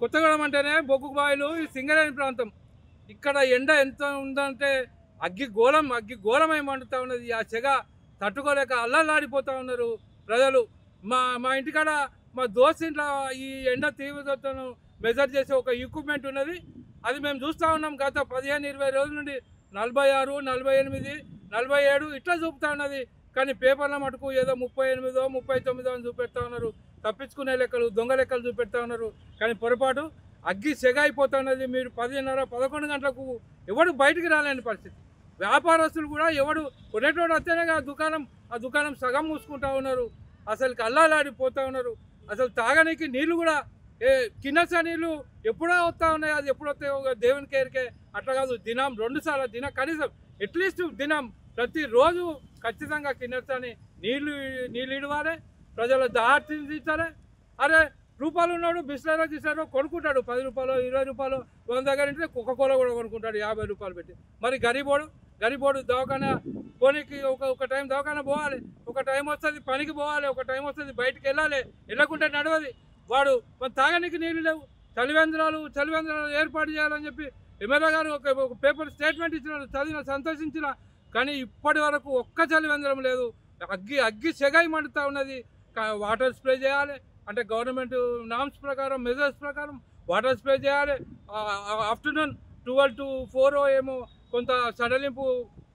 కొత్తగూడెం అంటేనే బొగ్గు బావిలు, ఈ సింగరేణి ప్రాంతం. ఇక్కడ ఎండ ఎంత ఉందంటే అగ్గి గోళమై మండుతూ ఉన్నది. ఆ చెగ తట్టుకోలేక అల్లల్లాడిపోతూ ఉన్నారు ప్రజలు. మా ఇంటికాడ మా దోస్తు ఇంట్లో ఈ ఎండ తీవ్రతను మెజర్ చేసే ఒక ఎక్విప్మెంట్ ఉన్నది. అది మేము చూస్తూ ఉన్నాం. గత 15-20 రోజుల నుండి 46, 48, 47 ఇట్లా చూపుతా ఉన్నది. కానీ పేపర్ల మటుకు ఏదో 38, 39 అని చూపెడతా ఉన్నారు. తప్పించుకునే లెక్కలు, దొంగ లెక్కలు చూపెడతా ఉన్నారు. కానీ పొరపాటు అగ్గి సెగ అయిపోతా ఉన్నది. మీరు 10:30, 11 గంటలకు ఎవడు బయటికి రాలేని పరిస్థితి. వ్యాపారస్తులు కూడా ఎవడు కొనేటోడు వస్తేనే ఆ దుకాణం సగం మూసుకుంటా ఉన్నారు. అసలు అల్లాలాడిపోతూ ఉన్నారు. అసలు తాగడానికి నీళ్ళు కూడా కిన్నస నీళ్ళు ఎప్పుడో వస్తూ ఉన్నాయి. అది ఎప్పుడు వస్తాయో దేవునికి ఎరికే. అట్లా కాదు, దినం 2 సార్లు కనీసం అట్లీస్ట్ దినం ప్రతిరోజు ఖచ్చితంగా కిన్నెరసాని నీళ్ళు ఇవ్వాలి. ప్రజల దారి తీర్చాలి. అరే రూపాయలు ఉన్నాడు బిస్లెరో గిస్లెరో కొనుక్కుంటాడు. 10 రూపాయలు, 20 రూపాయలు, 100 దగ్గర ఇంటే కోకోకోలా కూడా కొనుక్కుంటాడు 50 రూపాయలు పెట్టి. మరి గరీబోడు దవాఖానా పోనీకి ఒక టైం దవాఖానా పోవాలి, ఒక టైం వస్తుంది పనికి పోవాలి, ఒక టైం వస్తుంది బయటికి వెళ్ళాలి. వెళ్ళకుంటే నడవది. వాడు మన తాగడానికి నీళ్ళు లేవు. చలివేంద్రాలు ఏర్పాటు చేయాలని చెప్పి ఎమ్మెల్యే గారు ఒక పేపర్ స్టేట్మెంట్ ఇచ్చినారు. చదివిన, సంతోషించిన. కానీ ఇప్పటి వరకు ఒక్క చలివేంద్రం లేదు. అగ్గి సెగై మండుతూ ఉన్నది. వాటర్ స్ప్రే చేయాలి అంటే గవర్నమెంట్ నామ్స్ ప్రకారం, మెజర్స్ ప్రకారం వాటర్ స్ప్రే చేయాలి. ఆఫ్టర్నూన్ 12 to 4 ఏమో కొంత సడలింపు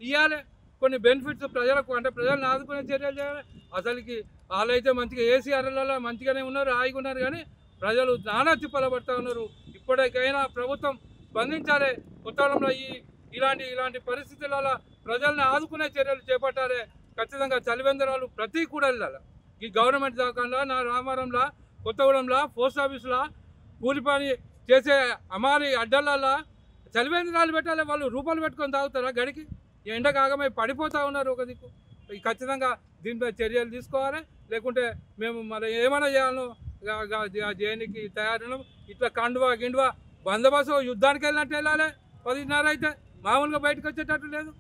ఇవ్వాలి. కొన్ని బెనిఫిట్స్ ప్రజలకు అంటే ప్రజలను ఆదుకునే చర్యలు చేయాలి. అసలుకి వాళ్ళైతే మంచిగా ఏసీఆర్లలో మంచిగానే ఉన్నారు, హాయిగా ఉన్నారు. కానీ ప్రజలు నానా తిప్పలు పడుతూ ఉన్నారు. ఇప్పటికైనా ప్రభుత్వం స్పందించాలి. కొత్తగూడెంలో ఇలాంటి పరిస్థితులలో ప్రజల్ని ఆదుకునే చర్యలు చేపట్టాలి. ఖచ్చితంగా చలివేంద్రాలు ప్రతి కూడా వెళ్ళాలి. ఈ గవర్నమెంట్ దవాఖానలో, నా రామారంలో, కొత్తగూడెంలో, పోస్ట్ ఆఫీసులో, కూలి పని చేసే అమారి అడ్డలలో చలివేంద్రాలు పెట్టాలి. వాళ్ళు రూపాయలు పెట్టుకొని తాగుతారా గడికి? ఎండకు ఆగమై పడిపోతూ ఉన్నారు ఒక దిక్కు. ఖచ్చితంగా దీనిపై చర్యలు తీసుకోవాలి. లేకుంటే మేము మరి ఏమైనా చేయాలో చేయడానికి తయారున్నాం. ఇట్లా గిండువా బందోబస్తు యుద్ధానికి వెళ్ళినట్టు వెళ్ళాలి. 10:30 అయితే మామూలుగా బయటకు వచ్చేటట్టు లేదు.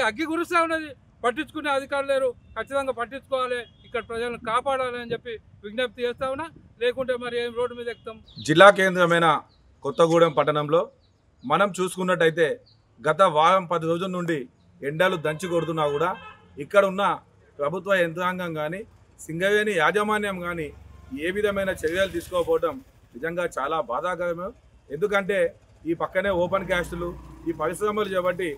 అగ్గి గురుస్తూ ఉన్నది. పట్టించుకునే అధికారులు లేరు. ఖచ్చితంగా పట్టించుకోవాలి. ఇక్కడ ప్రజలను కాపాడాలి అని చెప్పి విజ్ఞప్తి చేస్తా ఉన్నా. లేకుంటే మరి ఏం రోడ్డు మీద ఎక్కుతాం. జిల్లా కేంద్రమైన కొత్తగూడెం పట్టణంలో మనం చూసుకున్నట్టయితే గత వారం 10 రోజుల నుండి ఎండలు దంచి కొడుతున్నా కూడా ఇక్కడ ఉన్న ప్రభుత్వ యంత్రాంగం కానీ, సింగరేణి యాజమాన్యం కానీ ఏ విధమైన చర్యలు తీసుకోకపోవడం నిజంగా చాలా బాధాకరమే. ఎందుకంటే ఈ పక్కనే ఓపెన్ క్యాస్టులు, ఈ పరిశ్రమలు చేపట్టి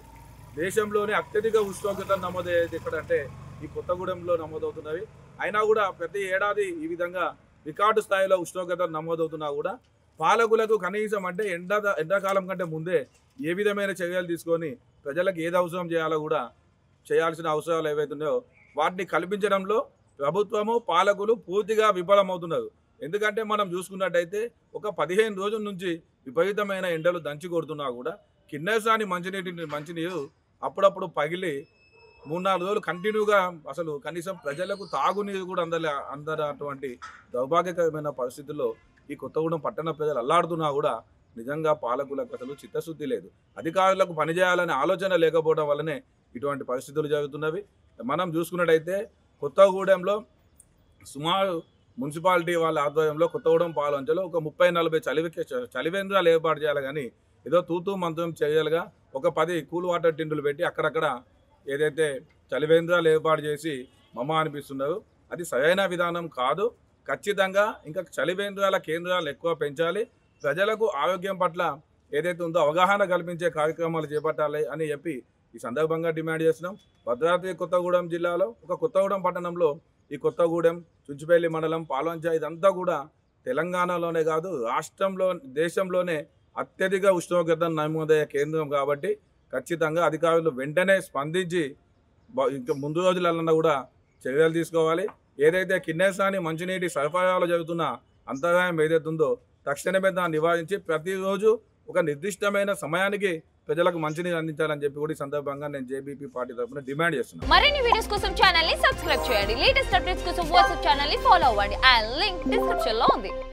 దేశంలోనే అత్యధిక ఉష్ణోగ్రత నమోదయ్యేది ఎక్కడంటే ఈ కొత్తగూడెంలో నమోదవుతున్నవి. అయినా కూడా ప్రతి ఏడాది ఈ విధంగా రికార్డు స్థాయిలో ఉష్ణోగ్రత నమోదవుతున్నా కూడా పాలకులకు కనీసం అంటే ఎండాకాలం కంటే ముందే ఏ విధమైన చర్యలు తీసుకొని ప్రజలకు ఏది అవసరం చేయాలో కూడా చేయాల్సిన అవసరాలు ఏవైతున్నాయో వాటిని కల్పించడంలో ప్రభుత్వము, పాలకులు పూర్తిగా విఫలమవుతున్నారు. ఎందుకంటే మనం చూసుకున్నట్టయితే ఒక 15 రోజుల నుంచి విపరీతమైన ఎండలు దంచి కొడుతున్నా కూడా కిన్నెరసాని మంచినీరు అప్పుడప్పుడు పగిలి 3-4 రోజులు కంటిన్యూగా అసలు కనీసం ప్రజలకు తాగునీరు కూడా అందరటువంటి దౌర్భాగ్యకరమైన పరిస్థితుల్లో ఈ కొత్తగూడెం పట్టణ ప్రజలు అల్లాడుతున్నా కూడా నిజంగా పాలకులకు అసలు చిత్తశుద్ధి లేదు. అధికారులకు పనిచేయాలనే ఆలోచన లేకపోవడం వల్లనే ఇటువంటి పరిస్థితులు జరుగుతున్నవి. మనం చూసుకున్నట్టయితే కొత్తగూడెంలో సుమారు మున్సిపాలిటీ వాళ్ళ ఆధ్వర్యంలో కొత్తగూడెం పాలంచలో ఒక 30-40 చలివేంద్రాలు ఏర్పాటు చేయాలి. కానీ ఏదో తూతూ మంత్రం చర్యలుగా ఒక 10 కూల్ వాటర్ టిండులు పెట్టి అక్కడక్కడ ఏదైతే చలివేంద్రాలు ఏర్పాటు చేసి అనిపిస్తున్నారు. అది సరైన విధానం కాదు. ఖచ్చితంగా ఇంకా చలివేంద్రాల కేంద్రాలు ఎక్కువ పెంచాలి. ప్రజలకు ఆరోగ్యం పట్ల ఏదైతే ఉందో అవగాహన కల్పించే కార్యక్రమాలు చేపట్టాలి అని చెప్పి ఈ సందర్భంగా డిమాండ్ చేస్తున్నాం. భద్రాద్రి కొత్తగూడెం జిల్లాలో ఒక కొత్తగూడెం పట్టణంలో ఈ కొత్తగూడెం, చుంచుపల్లి మండలం, పాల్వంచ ఇదంతా కూడా తెలంగాణలోనే కాదు రాష్ట్రంలో, దేశంలోనే అత్యధిక ఉష్ణోగ్రత నమోదయ్యే కేంద్రం. కాబట్టి ఖచ్చితంగా అధికారులు వెంటనే స్పందించి ఇంకా ముందు రోజులన్నా కూడా చర్యలు తీసుకోవాలి. ఏదైతే కిన్నెరసాని మంచినీటి సరఫరాలో జరుగుతున్న అంతరాయం ఏదైతుందో తక్షణమే దాన్ని నివారించి ప్రతిరోజు ఒక నిర్దిష్టమైన సమయానికి ప్రజలకు మంచినీరు అందించాలని చెప్పి కూడా ఈ సందర్భంగా నేను జేబీపీ పార్టీ తరఫున డిమాండ్ చేస్తున్నాను. మరిన్ని వీడియోస్ కోసం ఛానల్ ని సబ్స్క్రైబ్ చేయండి. లేటెస్ట్ అప్డేట్స్ కోసం వాట్సాప్ ఛానల్ ని ఫాలో అవ్వండి. ఆ లింక్ డిస్క్రిప్షన్ లో ఉంది.